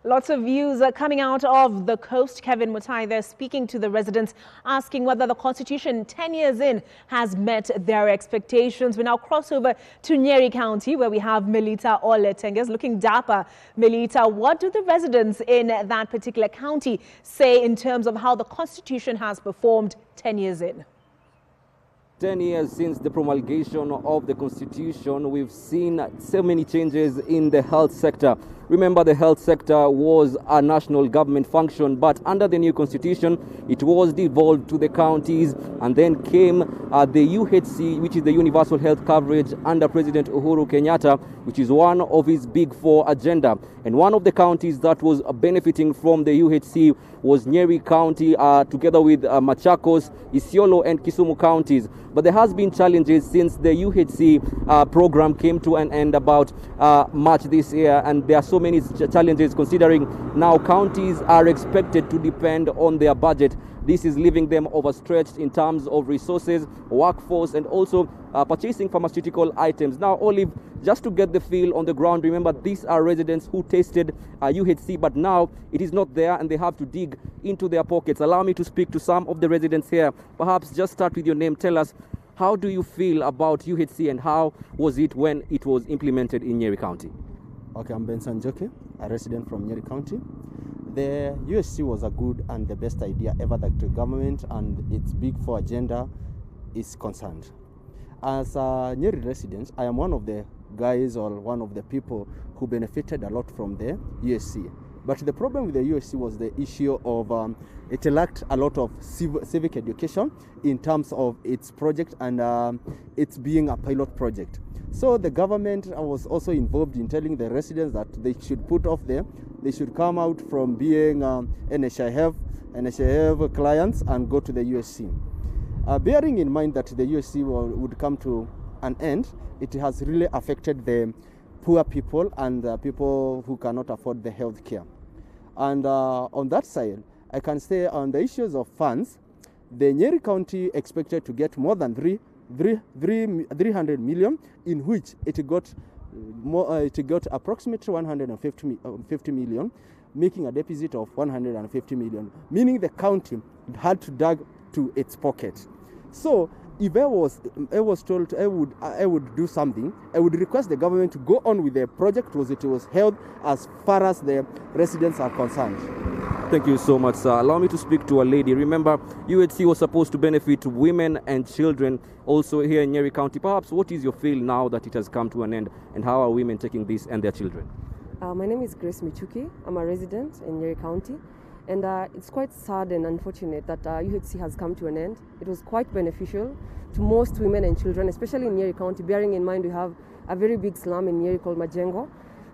Lots of views are coming out of the coast. Kevin Mutai there speaking to the residents, asking whether the Constitution 10 years in has met their expectations. We now cross over to Nyeri County, where we have Melita Oletenges looking dapper. Melita, what do the residents in that particular county say in terms of how the Constitution has performed 10 years in? 10 years since the promulgation of the Constitution, we've seen so many changes in the health sector. Remember, the health sector was a national government function, but under the new Constitution, it was devolved to the counties, and then came the UHC, which is the Universal Health Coverage under President Uhuru Kenyatta, which is one of his big four agenda. And one of the counties that was benefiting from the UHC was Nyeri County, together with Machakos, Isiolo, and Kisumu counties. But there has been challenges since the UHC program came to an end about March this year, and there are so many challenges considering now counties are expected to depend on their budget. This is leaving them overstretched in terms of resources, workforce, and also purchasing pharmaceutical items. Now, Olive, just to get the feel on the ground, remember these are residents who tasted UHC, but now it is not there and they have to dig into their pockets. Allow me to speak to some of the residents here. Perhaps just start with your name. Tell us, how do you feel about UHC and how was it when it was implemented in Nyeri County? Okay, I'm Benson Joke, a resident from Nyeri County. The UHC was a good and the best idea ever that the government and its big four agenda is concerned. As a Nyeri resident, I am one of the guys or one of the people who benefited a lot from the UHC. But the problem with the UHC was the issue of it lacked a lot of civic education in terms of its project and it's being a pilot project. So the government was also involved in telling the residents that they should put off there, they should come out from being NHIF clients and go to the UHC. Bearing in mind that the UHC would come to an end, it has really affected the poor people and people who cannot afford the health care. And on that side, I can say on the issues of funds, the Nyeri County expected to get more than 300 million, in which it got approximately 150 million, making a deficit of 150 million, meaning the county had to dig to its pocket. So if I was told I would do something, I would request the government to go on with the project because it was held as far as the residents are concerned. Thank you so much, sir. Allow me to speak to a lady. Remember, UHC was supposed to benefit women and children also here in Nyeri County. Perhaps what is your feel now that it has come to an end, and how are women taking this and their children? My name is Grace Michuki. I'm a resident in Nyeri County. And it's quite sad and unfortunate that UHC has come to an end. It was quite beneficial to most women and children, especially in Nyeri County, bearing in mind we have a very big slum in Nyeri called Majengo,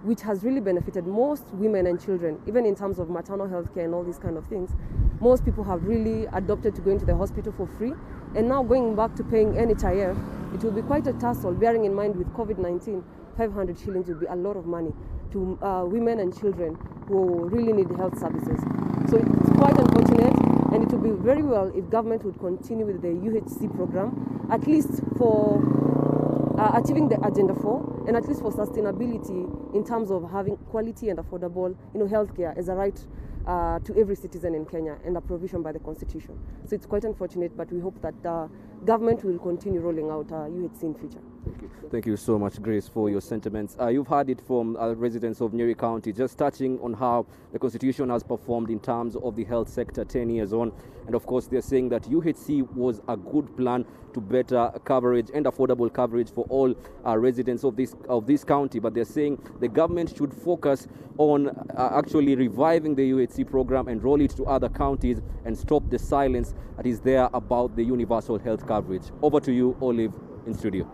which has really benefited most women and children, even in terms of maternal health care and all these kind of things. Most people have really adopted to going to the hospital for free, and now going back to paying NHIF, it will be quite a tussle, bearing in mind with COVID-19, 500 shillings will be a lot of money to women and children who really need health services. So it's quite unfortunate, and it would be very well if government would continue with the UHC program, at least for achieving the Agenda 4, and at least for sustainability in terms of having quality and affordable, healthcare as a right to every citizen in Kenya and a provision by the Constitution. So it's quite unfortunate, but we hope that government will continue rolling out UHC in future. Thank you so much, Grace, for your sentiments. You've heard it from residents of Nyeri County, just touching on how the Constitution has performed in terms of the health sector 10 years on. And of course, they're saying that UHC was a good plan to better coverage and affordable coverage for all residents of this county. But they're saying the government should focus on actually reviving the UHC program and roll it to other counties and stop the silence that is there about the universal health coverage. Over to you, Olive, in studio.